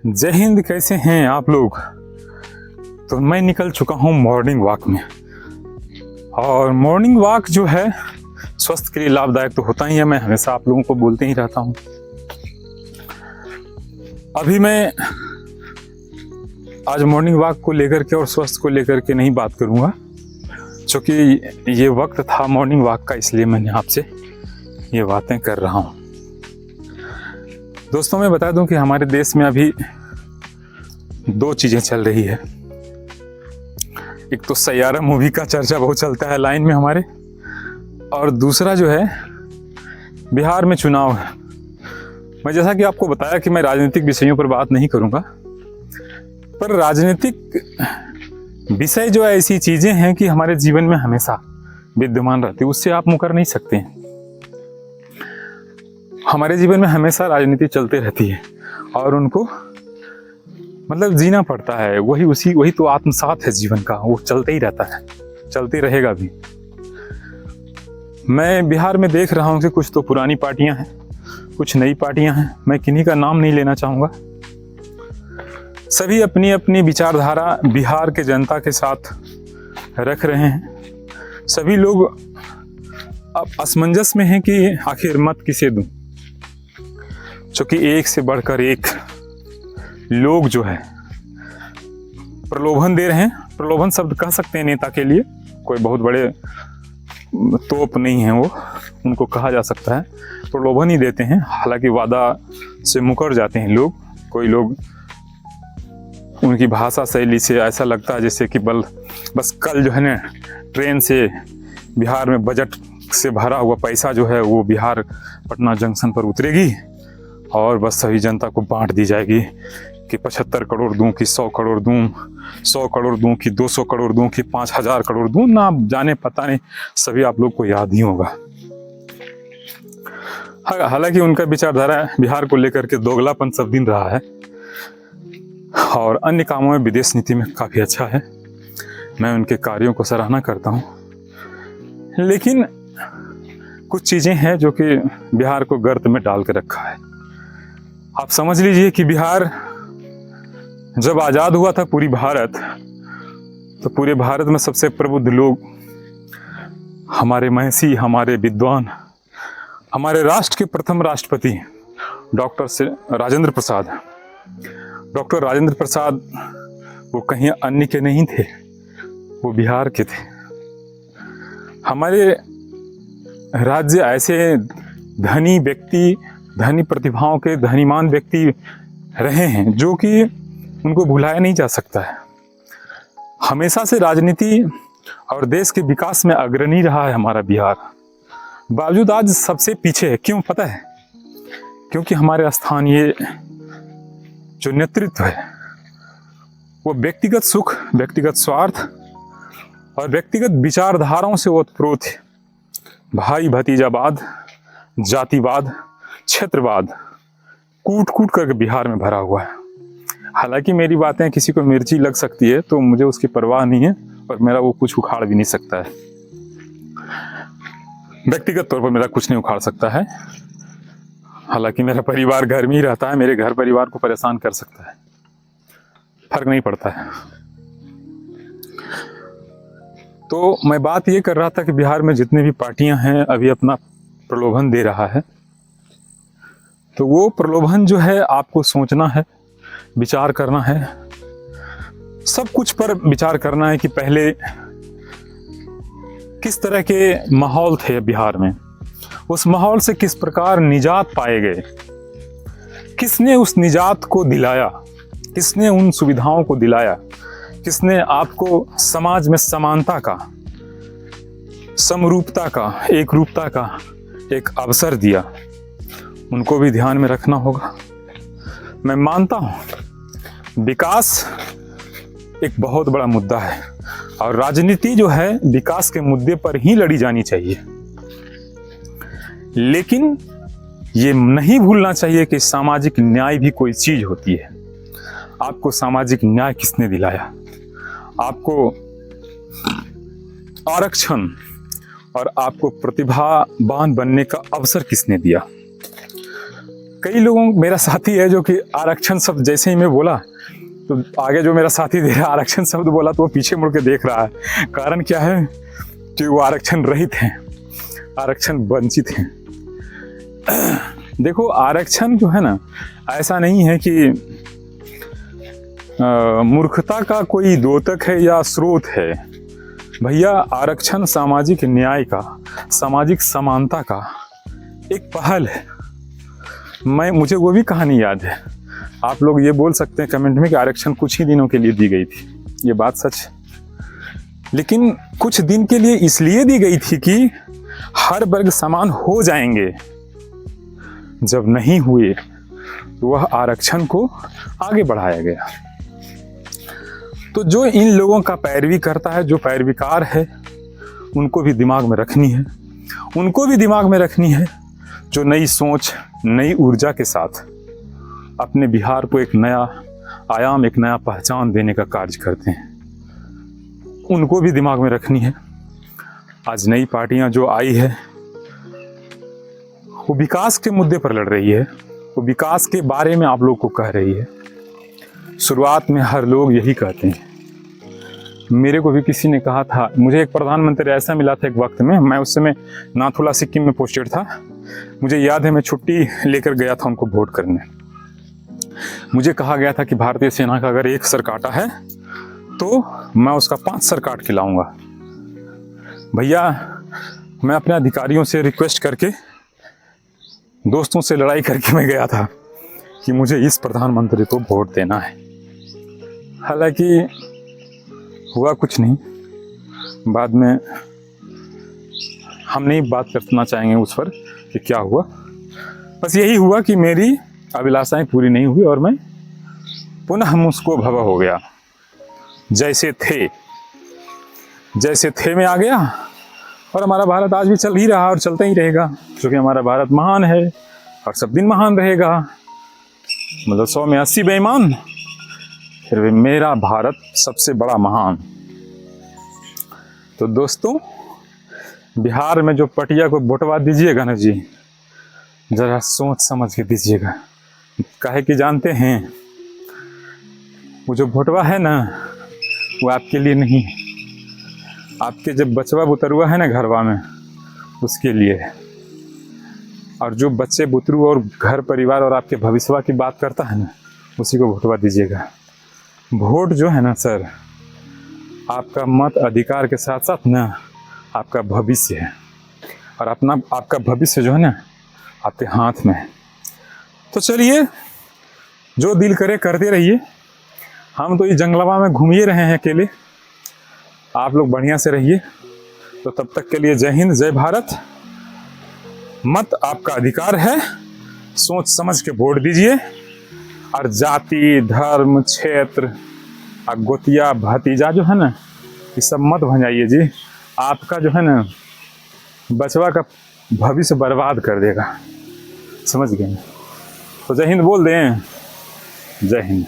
जय हिंद। कैसे हैं आप लोग? तो मैं निकल चुका हूँ मॉर्निंग वॉक में। और मॉर्निंग वॉक जो है स्वास्थ्य के लिए लाभदायक तो होता ही है, मैं हमेशा आप लोगों को बोलते ही रहता हूँ। अभी मैं आज मॉर्निंग वॉक को लेकर के और स्वास्थ्य को लेकर के नहीं बात करूँगा, क्योंकि ये वक्त था मॉर्निंग वॉक का, इसलिए मैंने आपसे ये बातें कर रहा हूँ। दोस्तों, मैं बता दूं कि हमारे देश में अभी दो चीज़ें चल रही है। एक तो सैयारा मूवी का चर्चा बहुत चलता है लाइन में हमारे, और दूसरा जो है बिहार में चुनाव है। मैं जैसा कि आपको बताया कि मैं राजनीतिक विषयों पर बात नहीं करूंगा, पर राजनीतिक विषय जो है ऐसी चीज़ें हैं कि हमारे जीवन में हमेशा विद्यमान रहती है, उससे आप मुकर नहीं सकते हैं। हमारे जीवन में हमेशा राजनीति चलते रहती है और उनको मतलब जीना पड़ता है। वही तो आत्मसात है जीवन का, वो चलते ही रहता है, चलते रहेगा भी। मैं बिहार में देख रहा हूँ कि कुछ तो पुरानी पार्टियां हैं, कुछ नई पार्टियां हैं। मैं किन्हीं का नाम नहीं लेना चाहूँगा। सभी अपनी अपनी विचारधारा बिहार के जनता के साथ रख रहे हैं। सभी लोग अब असमंजस में हैं कि आखिर मत किसे दूं, क्योंकि एक से बढ़कर एक लोग जो है प्रलोभन दे रहे हैं। प्रलोभन शब्द कह सकते हैं नेता के लिए, कोई बहुत बड़े तोप नहीं है वो, उनको कहा जा सकता है। प्रलोभन ही देते हैं, हालांकि वादा से मुकर जाते हैं लोग। कोई लोग उनकी भाषा शैली से ऐसा लगता है जैसे कि बस कल जो है ना ट्रेन से बिहार में बजट से भरा हुआ पैसा जो है वो बिहार पटना जंक्शन पर उतरेगी और बस सभी जनता को बांट दी जाएगी कि 75 करोड़ दूं कि 100 करोड़ दूं, 100 करोड़ दूं कि 200 करोड़ दूं कि 5000 करोड़ दूं, ना जाने पता नहीं। सभी आप लोग को याद ही होगा। हालांकि उनका विचारधारा बिहार को लेकर के दोगलापन सब दिन रहा है और अन्य कामों में विदेश नीति में काफ़ी अच्छा है। मैं उनके कार्यों को सराहना करता हूँ, लेकिन कुछ चीज़ें हैं जो कि बिहार को गर्त में डाल के रखा है। आप समझ लीजिए कि बिहार जब आज़ाद हुआ था पूरी भारत, तो पूरे भारत में सबसे प्रबुद्ध लोग हमारे महर्षि, हमारे विद्वान, हमारे राष्ट्र के प्रथम राष्ट्रपति राजेंद्र प्रसाद। डॉक्टर राजेंद्र प्रसाद वो कहीं अन्य के नहीं थे, वो बिहार के थे। हमारे राज्य ऐसे धनी व्यक्ति, धनी प्रतिभाओं के धनीमान व्यक्ति रहे हैं जो कि उनको भुलाया नहीं जा सकता है। हमेशा से राजनीति और देश के विकास में अग्रणी रहा है हमारा बिहार, बावजूद आज सबसे पीछे है। क्यों पता है? क्योंकि हमारे स्थानीय जो नेतृत्व है वो व्यक्तिगत सुख, व्यक्तिगत स्वार्थ और व्यक्तिगत विचारधाराओं से ओतप्रोत है। भाई भतीजावाद, जातिवाद, क्षेत्रवाद कूट कूट करके बिहार में भरा हुआ है। हालांकि मेरी बातें किसी को मिर्ची लग सकती है तो मुझे उसकी परवाह नहीं है, और मेरा वो कुछ उखाड़ भी नहीं सकता है। व्यक्तिगत तौर पर मेरा कुछ नहीं उखाड़ सकता है। हालांकि मेरा परिवार घर में ही रहता है, मेरे घर परिवार को परेशान कर सकता है, फर्क नहीं पड़ता है। तो मैं बात ये कर रहा था कि बिहार में जितने भी पार्टियां हैं अभी अपना प्रलोभन दे रहा है, तो वो प्रलोभन जो है आपको सोचना है, विचार करना है, सब कुछ पर विचार करना है कि पहले किस तरह के माहौल थे बिहार में, उस माहौल से किस प्रकार निजात पाए गए, किसने उस निजात को दिलाया, किसने उन सुविधाओं को दिलाया, किसने आपको समाज में समानता का, समरूपता का, एक रूपता का एक अवसर दिया, उनको भी ध्यान में रखना होगा। मैं मानता हूं विकास एक बहुत बड़ा मुद्दा है और राजनीति जो है विकास के मुद्दे पर ही लड़ी जानी चाहिए, लेकिन ये नहीं भूलना चाहिए कि सामाजिक न्याय भी कोई चीज होती है। आपको सामाजिक न्याय किसने दिलाया? आपको आरक्षण और आपको प्रतिभावान बनने का अवसर किसने दिया? कई लोगों, मेरा साथी है जो कि आरक्षण शब्द जैसे ही मैं बोला तो आगे जो मेरा साथी दे रहा आरक्षण शब्द बोला तो वो पीछे मुड़ के देख रहा है। कारण क्या है कि वो आरक्षण रहित हैं, आरक्षण वंचित हैं। देखो आरक्षण जो है ना, ऐसा नहीं है कि मूर्खता का कोई द्योतक है या स्रोत है। भैया आरक्षण सामाजिक न्याय का, सामाजिक समानता का एक पहल है। मुझे वो भी कहानी याद है। आप लोग ये बोल सकते हैं कमेंट में कि आरक्षण कुछ ही दिनों के लिए दी गई थी, ये बात सच है, लेकिन कुछ दिन के लिए इसलिए दी गई थी कि हर वर्ग समान हो जाएंगे। जब नहीं हुए तो वह आरक्षण को आगे बढ़ाया गया। तो जो इन लोगों का पैरवी करता है, जो पैरवीकार है, उनको भी दिमाग में रखनी है, उनको भी दिमाग में रखनी है जो नई सोच, नई ऊर्जा के साथ अपने बिहार को एक नया आयाम, एक नया पहचान देने का कार्य करते हैं। उनको भी दिमाग में रखनी है। आज नई पार्टियां जो आई है वो विकास के मुद्दे पर लड़ रही है, वो विकास के बारे में आप लोग को कह रही है। शुरुआत में हर लोग यही कहते हैं। मेरे को भी किसी ने कहा था, मुझे एक प्रधानमंत्री ऐसा मिला था एक वक्त में, मैं उस समय नाथुला सिक्किम में पोस्टेड था। मुझे याद है मैं छुट्टी लेकर गया था उनको वोट करने। मुझे कहा गया था कि भारतीय सेना का अगर एक सर काटा है तो मैं उसका 5 सर काट के लाऊंगा। भैया मैं अपने अधिकारियों से रिक्वेस्ट करके, दोस्तों से लड़ाई करके मैं गया था कि मुझे इस प्रधानमंत्री को वोट देना है। हालांकि हुआ कुछ नहीं। बाद में हम नहीं बात करना चाहेंगे उस पर कि क्या हुआ। बस यही हुआ कि मेरी अभिलाषाएं पूरी नहीं हुई और मैं पुनः मुझको भवा हो गया। जैसे थे में आ गया। और हमारा भारत आज भी चल ही रहा और चलता ही रहेगा, क्योंकि हमारा भारत महान है और सब दिन महान रहेगा। मतलब 100 में 80 बेईमान, फिर भी मेरा भारत सबसे बड़ा महान। तो दोस्तों, बिहार में जो पटिया को वोटवा दीजिएगा ना जी, जरा सोच समझ के दीजिएगा। काहे कि जानते हैं वो जो वोटवा है ना, वो आपके लिए नहीं, आपके जब बचवा बुतरुआ है ना घरवा में, उसके लिए है। और जो बच्चे बुतरू और घर परिवार और आपके भविष्य की बात करता है ना, उसी को वोटवा दीजिएगा। वोट जो है ना सर, आपका मत अधिकार के साथ साथ ना आपका भविष्य है। और आपका भविष्य जो है ना आपके हाथ में है। तो चलिए, जो दिल करे करते रहिए। हम तो इस जंगलवा में घूम ही रहे हैं अकेले। आप लोग बढ़िया से रहिए। तो तब तक के लिए जय हिंद, जय भारत। मत आपका अधिकार है, सोच समझ के वोट दीजिए। और जाति, धर्म, क्षेत्र, गोतिया, भतीजा जो है ना, ये सब मत भंजाइए जी। आपका जो है ना बचवा का भविष्य बर्बाद कर देगा। समझ गए? तो जय हिंद बोल दें। जय हिंद।